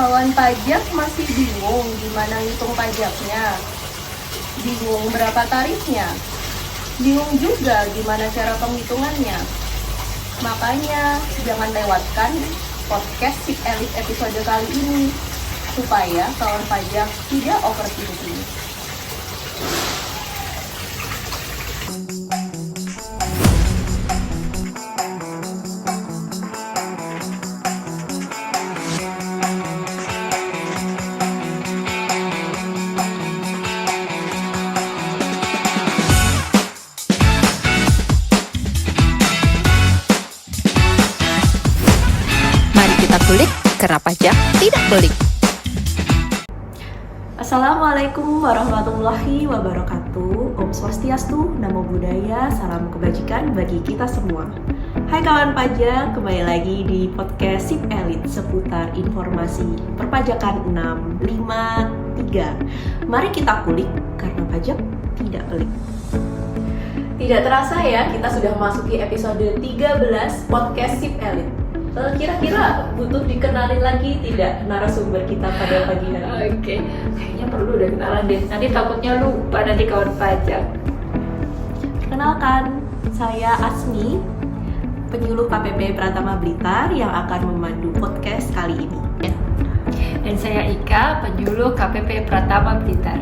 Kawan pajak masih bingung gimana ngitung pajaknya? Bingung berapa tarifnya? Bingung juga gimana cara penghitungannya? Makanya jangan lewatkan podcast Sip Elit episode kali ini supaya kawan pajak tidak overthinking. Kita kulik, karena pajak tidak pelik. Assalamualaikum warahmatullahi wabarakatuh. Om Swastiastu, Namo Buddhaya, salam kebajikan bagi kita semua. Hai kawan pajak, kembali lagi di podcast Sip Elit seputar informasi perpajakan 653. Mari kita kulik, karena pajak tidak pelik. Tidak terasa ya, kita sudah memasuki episode 13 podcast Sip Elit. Kira-kira butuh dikenalin lagi tidak narasumber kita pada pagi hari ini? Oke, kayaknya perlu udah kenalan deh. Nanti takutnya lupa nanti kawan pajak. Perkenalkan, saya Asmi, penyuluh KPP Pratama Blitar yang akan memandu podcast kali ini. Dan saya Ika, penyuluh KPP Pratama Blitar.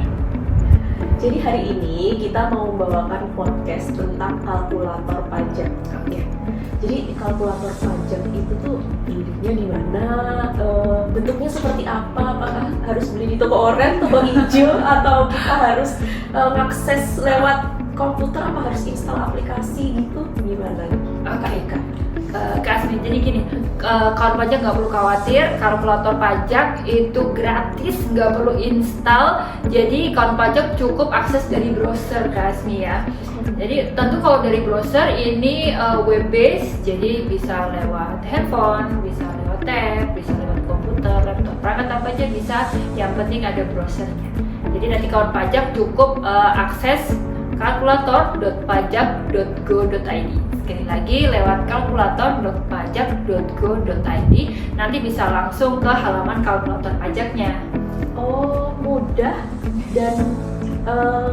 Jadi hari ini kita mau membawakan podcast tentang kalkulator pajak. Ya. Jadi kalkulator pajak itu tuh belinya di mana, bentuknya seperti apa? Apakah harus beli di toko oranye, toko hijau, atau kita harus mengakses lewat komputer? Apa harus install aplikasi gitu? Gimana? Kak Eka? Kak Asmi, jadi gini, kawan pajak nggak perlu khawatir, kalkulator pajak itu gratis, nggak perlu install. Jadi kawan pajak cukup akses dari browser, Kak Asmi ya. Jadi tentu kalau dari browser ini web based, jadi bisa lewat handphone, bisa lewat tab, bisa lewat komputer, laptop, perangkat apa aja bisa. Yang penting ada browsernya. Jadi nanti kawan pajak cukup akses kalkulator.pajak.go.id. Sekali lagi lewat kalkulator.pajak.go.id, nanti bisa langsung ke halaman kalkulator pajaknya. Oh, mudah dan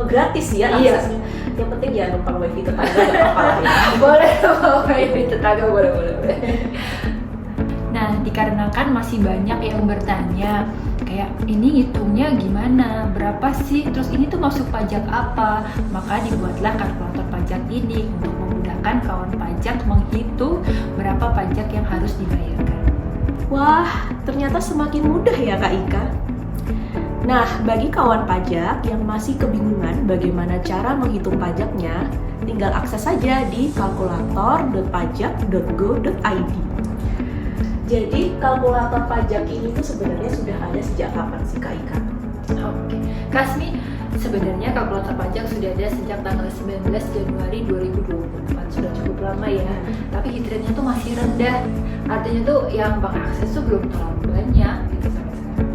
gratis ya aksesnya. Yang penting ya numpang wifi tetangga nggak apa-apa ya. Boleh, wifi tetangga boleh. Nah, dikarenakan masih banyak yang bertanya, kayak ini hitungnya gimana, berapa sih, terus ini tuh masuk pajak apa, maka dibuatlah kalkulator pajak ini untuk memudahkan kawan pajak menghitung berapa pajak yang harus dibayarkan. Wah, ternyata semakin mudah ya Kak Ika. Nah, bagi kawan pajak yang masih kebingungan bagaimana cara menghitung pajaknya, tinggal akses saja di kalkulator.pajak.go.id. Jadi, kalkulator pajak ini tuh sebenarnya sudah ada sejak kapan sih Kak Ika? Oke, Kasmi, sebenarnya kalkulator pajak sudah ada sejak tanggal 19 Januari 2024, sudah cukup lama ya. Tapi hit-rate-nya tuh masih rendah, artinya tuh yang mengakses tuh belum terlalu banyak gitu sampai sekarang.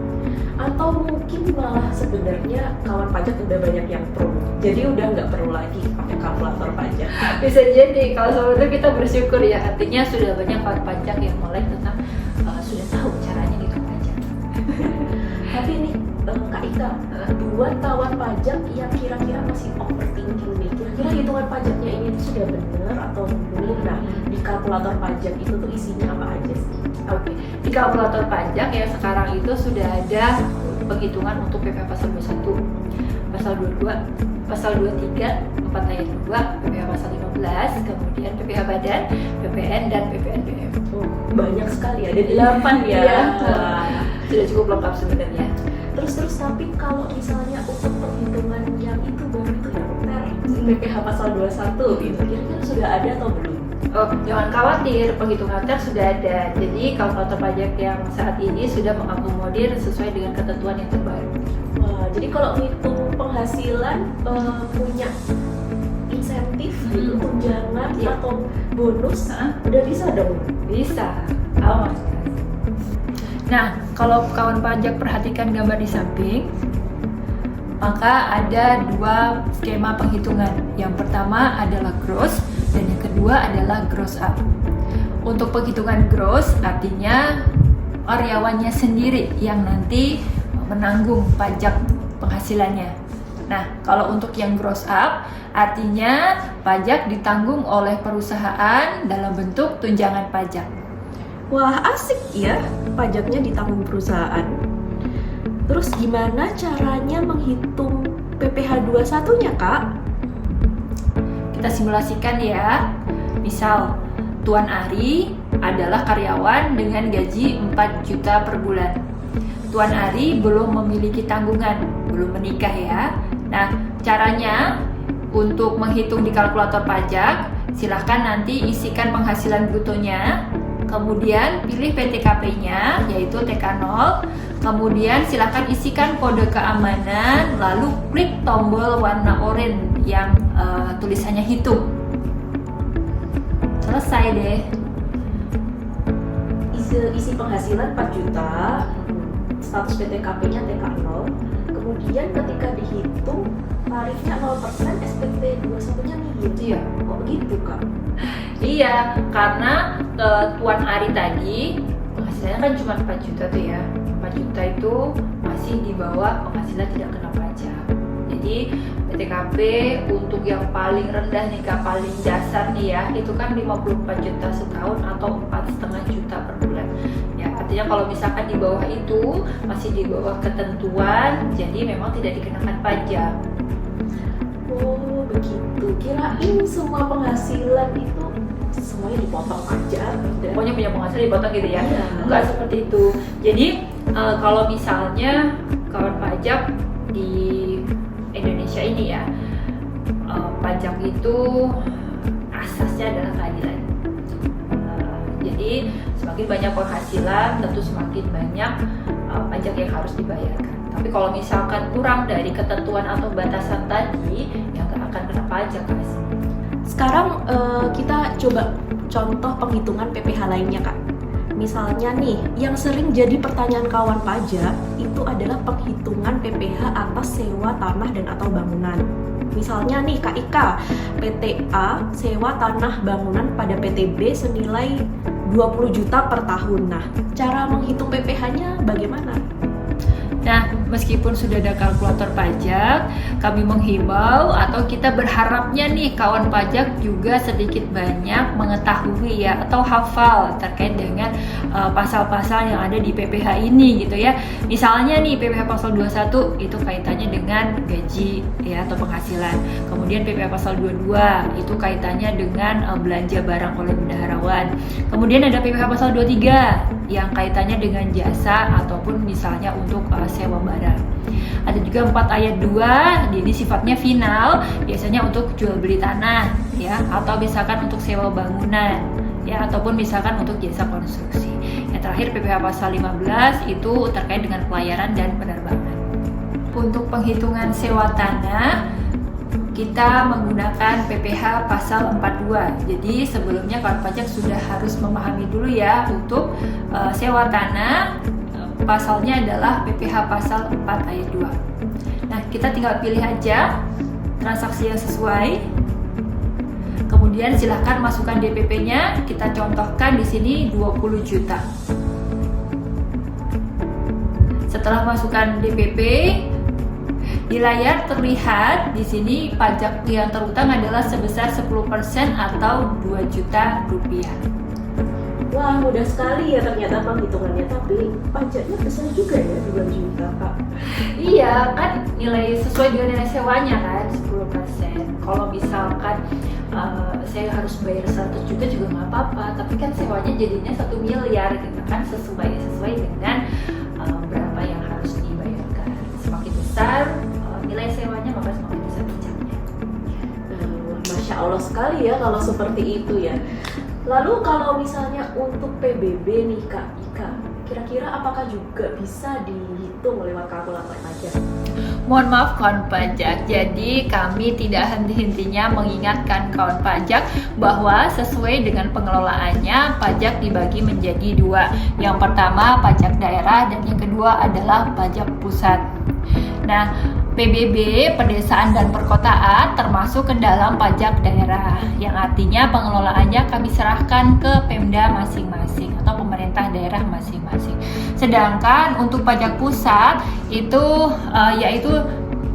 Atau mungkin malah sebenarnya kawan pajak udah banyak yang pro, jadi udah nggak perlu lagi pakai kalkulator pajak. Bisa jadi, kalau soal itu kita bersyukur ya, artinya sudah banyak kawan pajak yang melek tentang sudah tahu caranya ngitung pajak. Tapi nih Kak Ika, buat kawan pajak yang kira-kira masih overthinking nih, kira-kira hitungan pajaknya ini tuh sudah benar atau belum? Nah, di kalkulator pajak itu tuh isinya apa aja sih? Oke, di kalkulator pajak ya sekarang itu sudah ada penghitungan untuk PPh pasal 21, pasal 22, pasal 23, 4 ayat 2, PPh pasal 15, kemudian PPh badan, PPN, dan PPNBM. Oh, banyak sekali, ada 8 ya. Iya, sudah cukup lengkap sebenarnya. Terus tapi kalau misalnya untuk penghitungan yang itu baru itu yang PPh pasal 21 gitu, kira-kira sudah ada atau belum? Oh, jangan khawatir, penghitungan TER sudah ada. Jadi kalkulator pajak yang saat ini sudah mengakomodir sesuai dengan ketentuan yang terbaru. Wah, jadi kalau ngitung penghasilan punya insentif, tunjangan atau bonus, udah bisa dong? Bisa, aman. Nah, kalau kawan pajak perhatikan gambar di samping, maka ada dua skema penghitungan. Yang pertama adalah gross dan yang kedua adalah gross up. Untuk penghitungan gross artinya karyawannya sendiri yang nanti menanggung pajak penghasilannya. Nah, kalau untuk yang gross up, artinya pajak ditanggung oleh perusahaan dalam bentuk tunjangan pajak. Wah, asik ya, pajaknya ditanggung perusahaan. Terus gimana caranya menghitung PPh 21-nya, Kak? Kita simulasikan ya. Misal, Tuan Ari adalah karyawan dengan gaji 4 juta per bulan. Tuan Ari belum memiliki tanggungan, belum menikah ya. Nah, caranya untuk menghitung di kalkulator pajak, silahkan nanti isikan penghasilan brutonya, kemudian pilih PTKP-nya, yaitu TK0, kemudian silahkan isikan kode keamanan, lalu klik tombol warna oranye yang tulisannya hitung. Selesai deh. Isi penghasilan 4 juta, status PTKP-nya TK0, kemudian ketika dihitung tarifnya 0%, SPT 21-nya nihil. Iya. Oh begitu, Kak? Iya, karena Tuan Ari tadi penghasilannya kan cuma 4 juta tuh ya. 4 juta itu masih di bawah penghasilan tidak kena pajak. Jadi PTKP untuk yang paling rendah nih Kak, paling dasar nih ya, itu kan 54 juta setahun atau 4,5 juta per bulan. Ya, artinya kalau misalkan di bawah itu masih di bawah ketentuan, jadi memang tidak dikenakan pajak. Oh begitu, kirain semua penghasilan itu semuanya dipotong pajak. Pokoknya punya penghasilan dipotong gitu ya. Iya. Enggak seperti itu. Jadi kalau misalnya kawan pajak di Indonesia ini ya, pajak itu asasnya adalah keadilan. Jadi semakin banyak penghasilan, tentu semakin banyak pajak yang harus dibayarkan. Tapi kalau misalkan kurang dari ketentuan atau batasan tadi, ya nggak akan kena pajak, guys. Sekarang kita coba contoh penghitungan PPh lainnya, Kak. Misalnya nih, yang sering jadi pertanyaan kawan pajak itu adalah penghitungan PPh atas sewa tanah dan atau bangunan. Misalnya nih Kak Ika, PTA sewa tanah bangunan pada PTB senilai 20 juta per tahun. Nah, cara menghitung PPh-nya bagaimana? Nah, meskipun sudah ada kalkulator pajak, kami menghimbau atau kita berharapnya nih kawan pajak juga sedikit banyak mengetahui ya atau hafal terkait dengan pasal-pasal yang ada di PPh ini gitu ya. Misalnya nih PPh pasal 21 itu kaitannya dengan gaji ya atau penghasilan. Kemudian PPh pasal 22 itu kaitannya dengan belanja barang oleh bendaharawan. Kemudian ada PPh pasal 23 yang kaitannya dengan jasa ataupun misalnya untuk sewa barang. Ada juga 4 ayat 2, ini sifatnya final, biasanya untuk jual beli tanah ya, atau misalkan untuk sewa bangunan ya, ataupun misalkan untuk jasa konstruksi. Yang terakhir PPh pasal 15 itu terkait dengan pelayaran dan penerbangan. Untuk penghitungan sewa tanah kita menggunakan PPh pasal 42. Jadi sebelumnya kawan pajak sudah harus memahami dulu ya untuk sewa tanah. Pasalnya adalah PPh pasal 4 ayat 2. Nah, kita tinggal pilih aja transaksi yang sesuai. Kemudian silahkan masukkan DPP-nya. Kita contohkan di sini 20 juta. Setelah masukkan DPP, di layar terlihat di sini pajak yang terutang adalah sebesar 10% atau 2 juta rupiah. Wah, mudah sekali ya ternyata penghitungannya, tapi pajaknya besar juga ya, 2 juta, Kak. Iya, kan nilai sesuai dengan nilai sewanya kan 10%. Kalau misalkan saya harus bayar 100 juta juga nggak apa-apa, tapi kan sewanya jadinya 1 miliar gitu kan, sesuai dengan berapa yang harus dibayarkan. Semakin besar nilai sewanya maka semakin besar pajaknya. Masya Allah sekali ya kalau seperti itu ya. Lalu kalau misalnya untuk PBB nih Kak Ika, kira-kira apakah juga bisa dihitung lewat kalkulator pajak? Mohon maaf kawan pajak, jadi kami tidak henti-hentinya mengingatkan kawan pajak bahwa sesuai dengan pengelolaannya pajak dibagi menjadi 2. Yang pertama pajak daerah dan yang kedua adalah pajak pusat. Nah, PBB, pedesaan dan perkotaan termasuk ke dalam pajak daerah, yang artinya pengelolaannya kami serahkan ke Pemda masing-masing atau pemerintah daerah masing-masing. Sedangkan untuk pajak pusat itu yaitu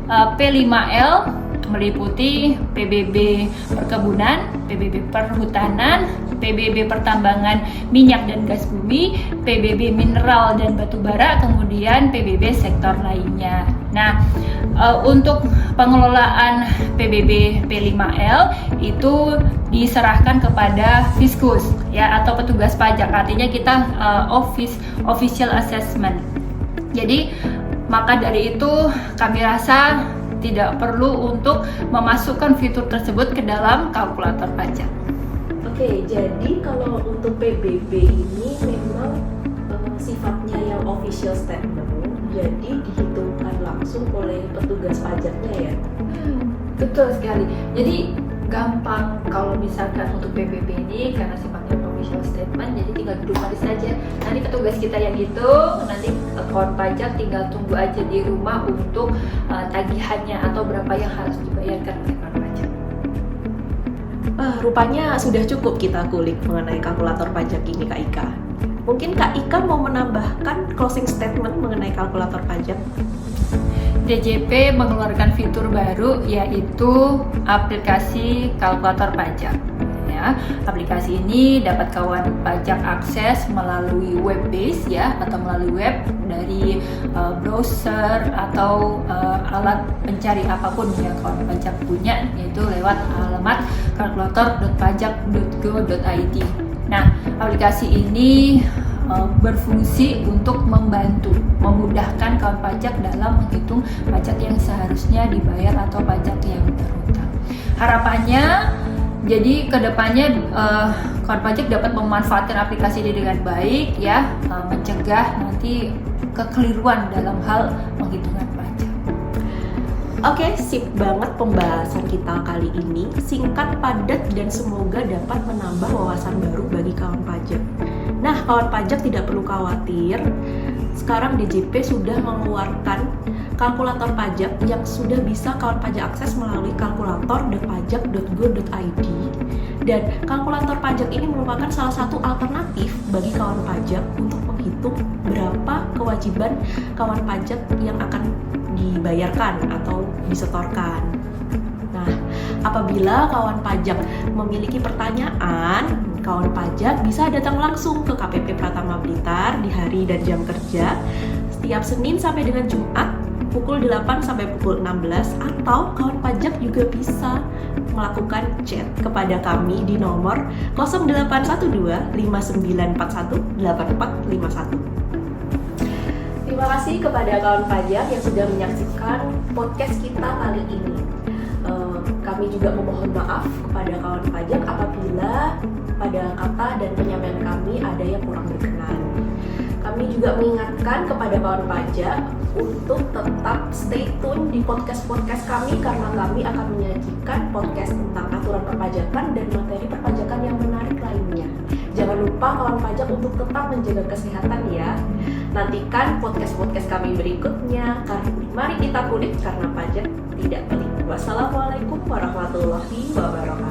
P5L meliputi PBB perkebunan, PBB perhutanan, PBB pertambangan minyak dan gas bumi, PBB mineral dan batu bara, kemudian PBB sektor lainnya. Nah, untuk pengelolaan PBB P5L itu diserahkan kepada Fiskus ya, atau petugas pajak. Artinya kita official assessment. Jadi maka dari itu kami rasa tidak perlu untuk memasukkan fitur tersebut ke dalam kalkulator pajak. Oke, jadi kalau untuk PBB ini memang sifatnya yang official statement, jadi dihitungkan langsung oleh petugas pajaknya ya? Betul sekali. Jadi gampang kalau misalkan untuk PBB ini karena sifatnya official statement, jadi tinggal duduk manis saja. Nanti petugas kita yang hitung, nanti kawan pajak tinggal tunggu aja di rumah untuk tagihannya atau berapa yang harus dibayarkan oleh kawan pajak. Rupanya sudah cukup kita kulik mengenai kalkulator pajak ini, Kak Ika. Mungkin Kak Ika mau menambahkan closing statement mengenai kalkulator pajak? DJP mengeluarkan fitur baru yaitu aplikasi kalkulator pajak. Ya, aplikasi ini dapat kawan pajak akses melalui web base ya, atau melalui web dari browser atau alat pencari apapun yang kawan pajak punya, yaitu lewat alamat kalkulator.pajak.go.id. Nah, aplikasi ini berfungsi untuk memudahkan kawan pajak dalam menghitung pajak yang seharusnya dibayar atau pajak yang berhutang. Harapannya, jadi kedepannya kawan pajak dapat memanfaatkan aplikasi ini dengan baik ya, mencegah nanti kekeliruan dalam hal penghitungan pajak. Oke, sip banget pembahasan kita kali ini. Singkat, padat, dan semoga dapat menambah wawasan baru bagi kawan pajak. Nah, kawan pajak tidak perlu khawatir. Sekarang DJP sudah mengeluarkan kalkulator pajak yang sudah bisa kawan pajak akses melalui kalkulator.pajak.go.id. Dan kalkulator pajak ini merupakan salah satu alternatif bagi kawan pajak untuk menghitung berapa kewajiban kawan pajak yang akan dibayarkan atau disetorkan. Nah, apabila kawan pajak memiliki pertanyaan, kawan pajak bisa datang langsung ke KPP Pratama Blitar di hari dan jam kerja setiap Senin sampai dengan Jumat pukul 8 sampai pukul 16, atau kawan pajak juga bisa melakukan chat kepada kami di nomor 0812 5941 8451. Terima kasih kepada kawan pajak yang sudah menyaksikan podcast kita kali ini. Kami juga memohon maaf kepada kawan pajak apabila pada kata dan penyampaian kami ada yang kurang berkenan. Kami juga mengingatkan kepada kawan pajak untuk tetap stay tune di podcast-podcast kami, karena kami akan menyajikan podcast tentang aturan perpajakan dan materi perpajakan yang menarik lainnya. Jangan lupa kawan pajak untuk tetap menjaga kesehatan ya. Nantikan podcast-podcast kami berikutnya. Mari kita kulik karena pajak tidak pelik. Wassalamualaikum warahmatullahi wabarakatuh.